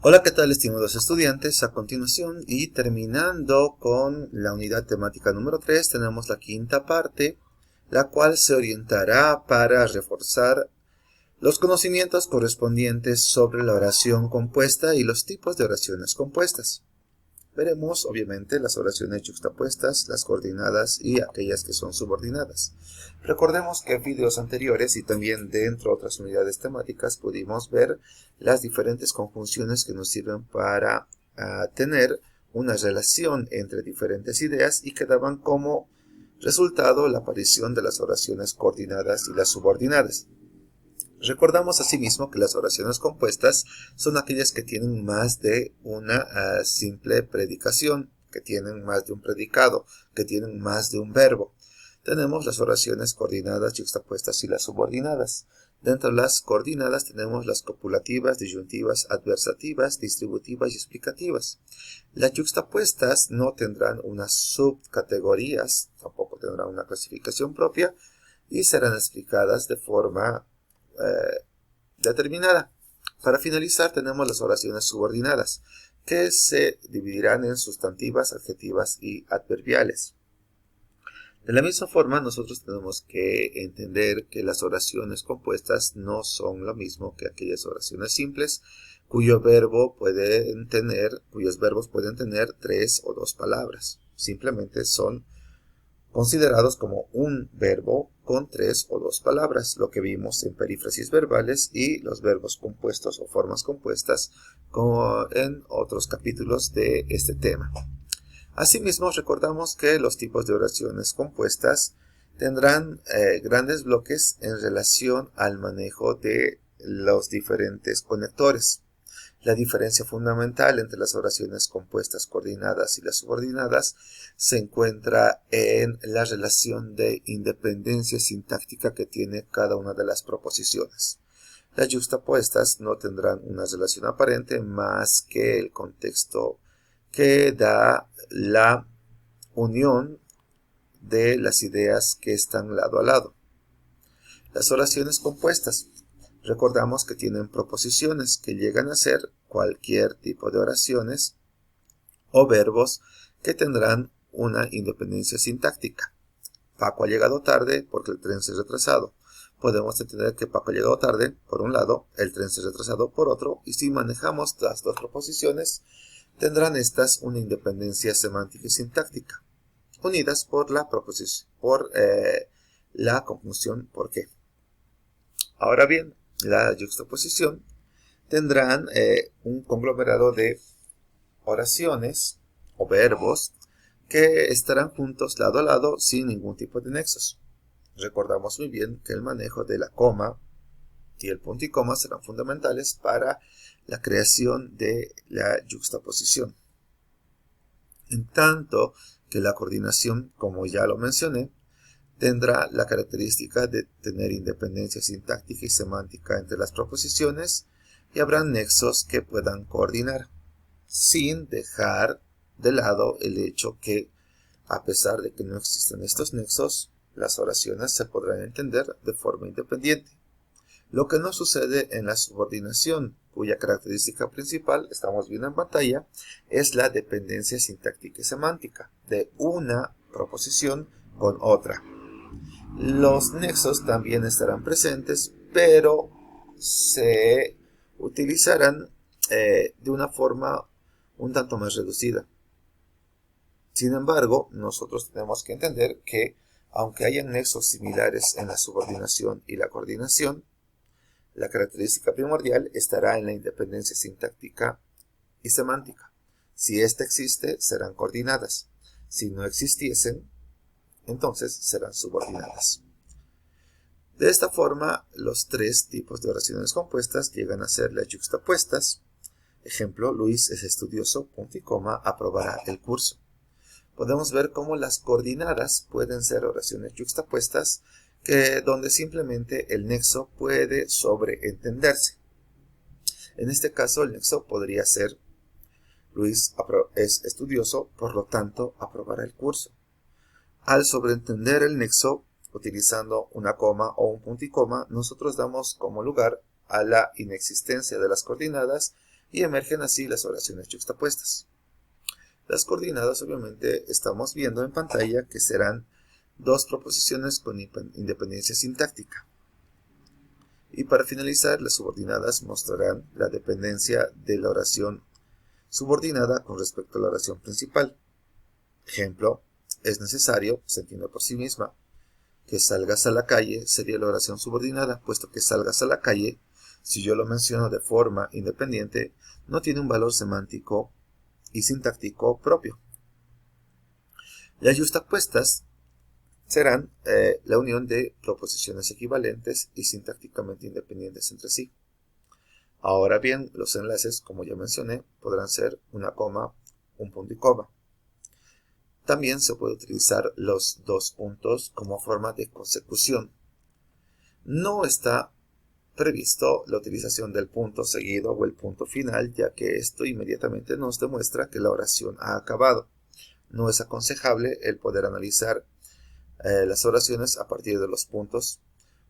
Hola, ¿qué tal, estimados estudiantes? A continuación y terminando con la unidad temática número 3, tenemos la quinta parte, la cual se orientará para reforzar los conocimientos correspondientes sobre la oración compuesta y los tipos de oraciones compuestas. Veremos, obviamente, las oraciones yuxtapuestas, las coordinadas y aquellas que son subordinadas. Recordemos que en videos anteriores y también dentro de otras unidades temáticas pudimos ver las diferentes conjunciones que nos sirven para tener una relación entre diferentes ideas y que daban como resultado la aparición de las oraciones coordinadas y las subordinadas. Recordamos asimismo que las oraciones compuestas son aquellas que tienen más de una simple predicación, que tienen más de un predicado, que tienen más de un verbo. Tenemos las oraciones coordinadas, yuxtapuestas y las subordinadas. Dentro de las coordinadas tenemos las copulativas, disyuntivas, adversativas, distributivas y explicativas. Las yuxtapuestas no tendrán unas subcategorías, tampoco tendrán una clasificación propia y serán explicadas de forma determinada. Para finalizar tenemos las oraciones subordinadas, que se dividirán en sustantivas, adjetivas y adverbiales. De la misma forma, nosotros tenemos que entender que las oraciones compuestas no son lo mismo que aquellas oraciones simples, cuyos verbos pueden tener 3 o 2 palabras. Simplemente son considerados como un verbo con 3 o 2 palabras, lo que vimos en perífrasis verbales y los verbos compuestos o formas compuestas como en otros capítulos de este tema. Asimismo, recordamos que los tipos de oraciones compuestas tendrán grandes bloques en relación al manejo de los diferentes conectores. La diferencia fundamental entre las oraciones compuestas coordinadas y las subordinadas se encuentra en la relación de independencia sintáctica que tiene cada una de las proposiciones. Las yuxtapuestas no tendrán una relación aparente más que el contexto que da la unión de las ideas que están lado a lado. Las oraciones compuestas, recordamos que tienen proposiciones que llegan a ser cualquier tipo de oraciones o verbos que tendrán una independencia sintáctica. Paco ha llegado tarde porque el tren se ha retrasado. Podemos entender que Paco ha llegado tarde por un lado, el tren se ha retrasado por otro, y si manejamos las dos proposiciones, tendrán estas una independencia semántica y sintáctica, unidas por la conjunción por qué. Ahora bien, la yuxtaposición tendrán un conglomerado de oraciones o verbos que estarán juntos lado a lado sin ningún tipo de nexos. Recordamos muy bien que el manejo de la coma y el punto y coma serán fundamentales para la creación de la yuxtaposición. En tanto que la coordinación, como ya lo mencioné, tendrá la característica de tener independencia sintáctica y semántica entre las proposiciones y habrá nexos que puedan coordinar, sin dejar de lado el hecho que, a pesar de que no existen estos nexos, las oraciones se podrán entender de forma independiente. Lo que no sucede en la subordinación, cuya característica principal, estamos viendo en pantalla, es la dependencia sintáctica y semántica de una proposición con otra. Los nexos también estarán presentes, pero se utilizarán de una forma un tanto más reducida. Sin embargo, nosotros tenemos que entender que, aunque hayan nexos similares en la subordinación y la coordinación, la característica primordial estará en la independencia sintáctica y semántica. Si ésta existe, serán coordinadas. Si no existiesen, entonces serán subordinadas. De esta forma, los tres tipos de oraciones compuestas llegan a ser las yuxtapuestas. Ejemplo, Luis es estudioso, punto y coma, aprobará el curso. Podemos ver cómo las coordinadas pueden ser oraciones yuxtapuestas, donde simplemente el nexo puede sobreentenderse. En este caso, el nexo podría ser Luis es estudioso, por lo tanto, aprobará el curso. Al sobreentender el nexo, utilizando una coma o un punto y coma, nosotros damos como lugar a la inexistencia de las coordinadas y emergen así las oraciones yuxtapuestas. Las coordinadas obviamente estamos viendo en pantalla que serán dos proposiciones con independencia sintáctica. Y para finalizar, las subordinadas mostrarán la dependencia de la oración subordinada con respecto a la oración principal. Ejemplo, es necesario, se entiende por sí misma, que salgas a la calle sería la oración subordinada, puesto que salgas a la calle, si yo lo menciono de forma independiente, no tiene un valor semántico y sintáctico propio. Las yuxtapuestas serán la unión de proposiciones equivalentes y sintácticamente independientes entre sí. Ahora bien, los enlaces, como ya mencioné, podrán ser una coma, un punto y coma. También se puede utilizar los dos puntos como forma de consecución. No está previsto la utilización del punto seguido o el punto final, ya que esto inmediatamente nos demuestra que la oración ha acabado. No es aconsejable el poder analizar las oraciones a partir de los puntos,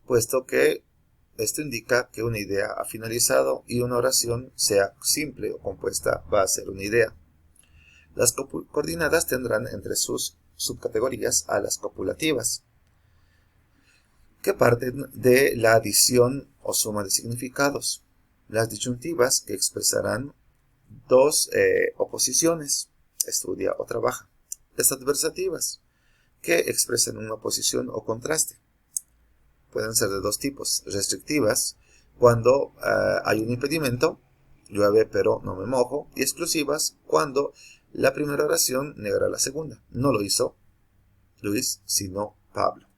puesto que esto indica que una idea ha finalizado y una oración, sea simple o compuesta, va a ser una idea. Las coordinadas tendrán entre sus subcategorías a las copulativas, que parten de la adición o suma de significados. Las disyuntivas, que expresarán dos oposiciones, estudia o trabaja. Las adversativas, que expresan una oposición o contraste. Pueden ser de dos tipos: restrictivas, cuando hay un impedimento, llueve pero no me mojo, y exclusivas, cuando la primera oración negará la segunda. No lo hizo Luis, sino Pablo.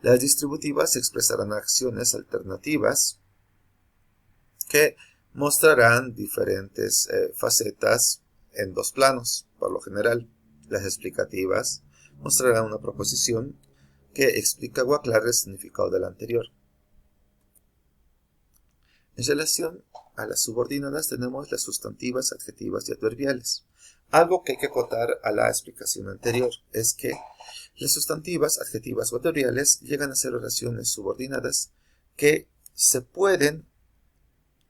Las distributivas expresarán acciones alternativas que mostrarán diferentes facetas en dos planos, por lo general. Las explicativas mostrarán una proposición que explica o aclara el significado de la anterior. En relación a las subordinadas tenemos las sustantivas, adjetivas y adverbiales. Algo que hay que acotar a la explicación anterior es que las sustantivas, adjetivas o adverbiales llegan a ser oraciones subordinadas que se pueden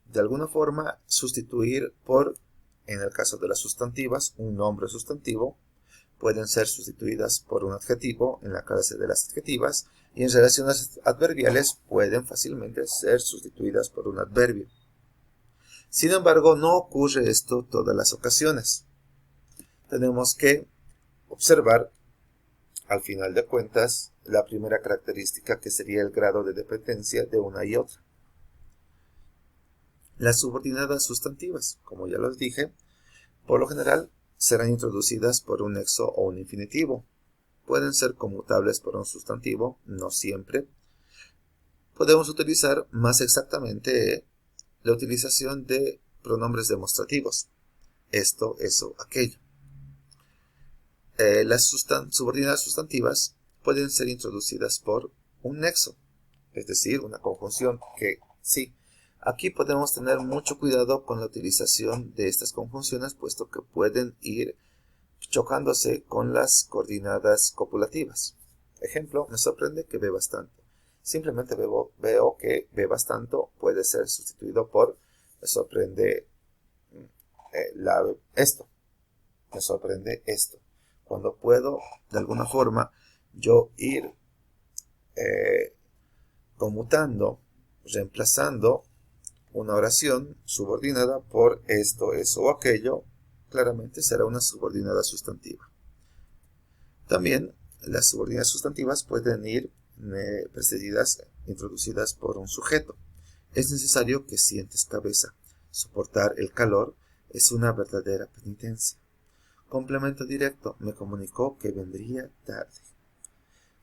de alguna forma sustituir por, en el caso de las sustantivas, un nombre sustantivo. Pueden ser sustituidas por un adjetivo en la clase de las adjetivas, y en relación a las adverbiales pueden fácilmente ser sustituidas por un adverbio. Sin embargo, no ocurre esto todas las ocasiones. Tenemos que observar, al final de cuentas, la primera característica, que sería el grado de dependencia de una y otra. Las subordinadas sustantivas, como ya los dije, por lo general serán introducidas por un nexo o un infinitivo. Pueden ser conmutables por un sustantivo, no siempre. Podemos utilizar más exactamente la utilización de pronombres demostrativos: esto, eso, aquello. Las subordinadas sustantivas pueden ser introducidas por un nexo, es decir, una conjunción, que sí. Aquí podemos tener mucho cuidado con la utilización de estas conjunciones, puesto que pueden ir chocándose con las coordinadas copulativas. Ejemplo, me sorprende que bebas tanto. Simplemente veo que bebas tanto puede ser sustituido por me sorprende esto. Me sorprende esto. Cuando puedo, de alguna forma, yo ir conmutando, reemplazando una oración subordinada por esto, eso o aquello, claramente será una subordinada sustantiva. También las subordinadas sustantivas pueden ir precedidas, introducidas por un sujeto. Es necesario que sientes cabeza. Soportar el calor es una verdadera penitencia. Complemento directo: me comunicó que vendría tarde.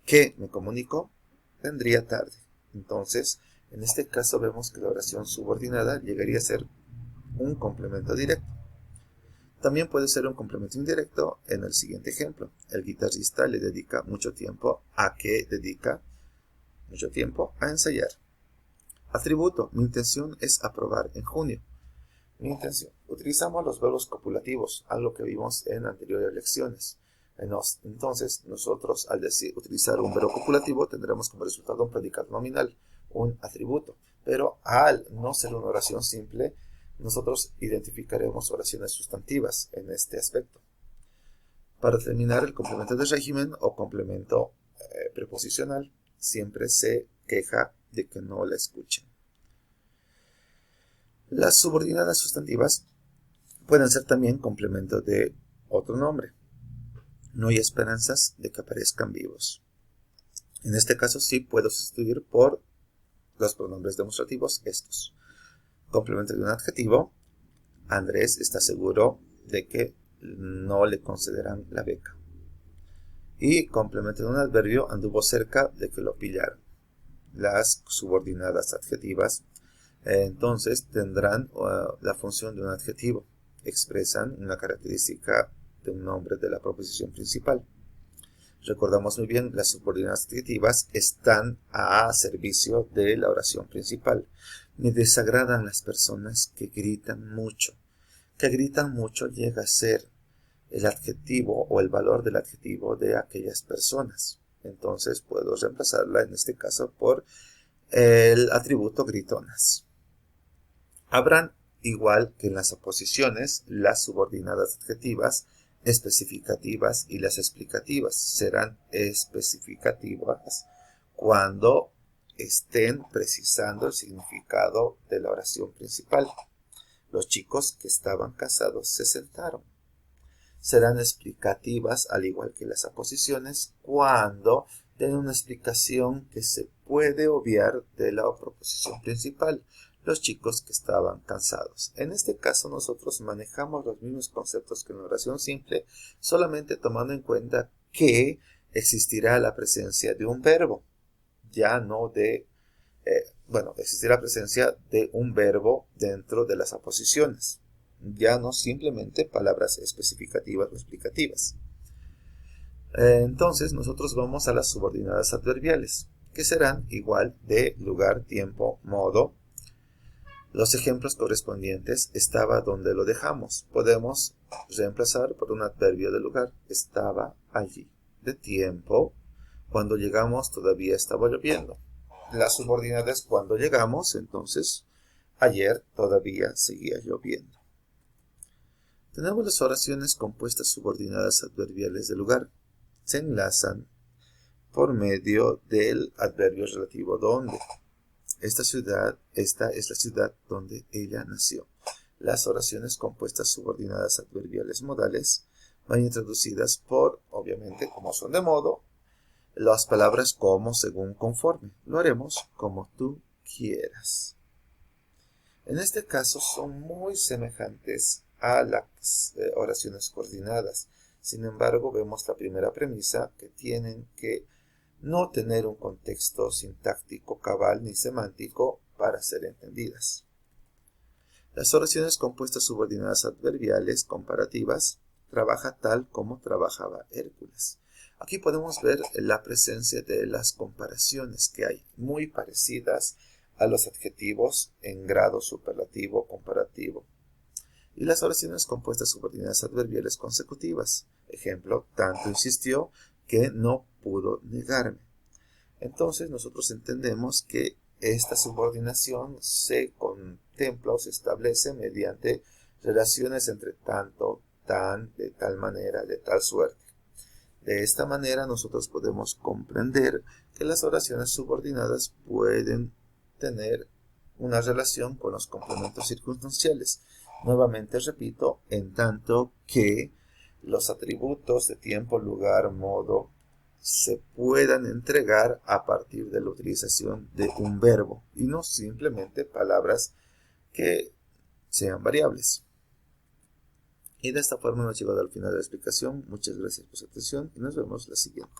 ¿Qué me comunicó? Vendría tarde. Entonces, en este caso vemos que la oración subordinada llegaría a ser un complemento directo. También puede ser un complemento indirecto en el siguiente ejemplo: el guitarrista le dedica mucho tiempo a ensayar. Atributo: mi intención es aprobar en junio. Mi intención. Utilizamos los verbos copulativos, algo que vimos en anteriores lecciones. Entonces, nosotros al utilizar un verbo copulativo tendremos como resultado un predicado nominal, un atributo. Pero al no ser una oración simple, nosotros identificaremos oraciones sustantivas en este aspecto. Para determinar el complemento de régimen o complemento preposicional, siempre se queja de que no la escuchen. Las subordinadas sustantivas pueden ser también complemento de otro nombre. No hay esperanzas de que aparezcan vivos. En este caso sí puedo sustituir por los pronombres demostrativos estos. Complemento de un adjetivo. Andrés está seguro de que no le concederán la beca. Y complemento de un adverbio. Anduvo cerca de que lo pillaran. Las subordinadas adjetivas entonces tendrán la función de un adjetivo. Expresan una característica de un nombre de la proposición principal. Recordamos muy bien, las subordinadas adjetivas están a servicio de la oración principal. Me desagradan las personas que gritan mucho. Que gritan mucho llega a ser el adjetivo o el valor del adjetivo de aquellas personas. Entonces puedo reemplazarla en este caso por el atributo gritonas. Habrán, igual que en las oposiciones, las subordinadas adjetivas especificativas y las explicativas. Serán especificativas cuando estén precisando el significado de la oración principal. Los chicos que estaban casados se sentaron. Serán explicativas, al igual que las aposiciones, cuando den una explicación que se puede obviar de la proposición principal. Los chicos que estaban cansados. En este caso nosotros manejamos los mismos conceptos que en la oración simple, solamente tomando en cuenta que existirá la presencia de un verbo, ya no de, existirá la presencia de un verbo dentro de las aposiciones, ya no simplemente palabras especificativas o explicativas. Entonces nosotros vamos a las subordinadas adverbiales, que serán igual de lugar, tiempo, modo. Los ejemplos correspondientes estaba donde lo dejamos. Podemos reemplazar por un adverbio de lugar. Estaba allí. De tiempo, cuando llegamos todavía estaba lloviendo. Las subordinadas cuando llegamos, entonces, ayer todavía seguía lloviendo. Tenemos las oraciones compuestas subordinadas adverbiales de lugar. Se enlazan por medio del adverbio relativo donde. Esta es la ciudad donde ella nació. Las oraciones compuestas subordinadas adverbiales modales van introducidas por, obviamente, como son de modo, las palabras como, según, conforme. Lo haremos como tú quieras. En este caso son muy semejantes a las oraciones coordinadas. Sin embargo, vemos la primera premisa, que tienen que no tener un contexto sintáctico cabal ni semántico para ser entendidas. Las oraciones compuestas subordinadas adverbiales comparativas trabaja tal como trabajaba Hércules. Aquí podemos ver la presencia de las comparaciones que hay, muy parecidas a los adjetivos en grado superlativo comparativo. Y las oraciones compuestas subordinadas adverbiales consecutivas. Ejemplo, tanto insistió que no pudo negarme. Entonces nosotros entendemos que esta subordinación se contempla o se establece mediante relaciones entre tanto, tan, de tal manera, de tal suerte. De esta manera nosotros podemos comprender que las oraciones subordinadas pueden tener una relación con los complementos circunstanciales. Nuevamente repito, en tanto que los atributos de tiempo, lugar, modo se puedan entregar a partir de la utilización de un verbo y no simplemente palabras que sean variables. Y de esta forma hemos llegado al final de la explicación. Muchas gracias por su atención y nos vemos la siguiente.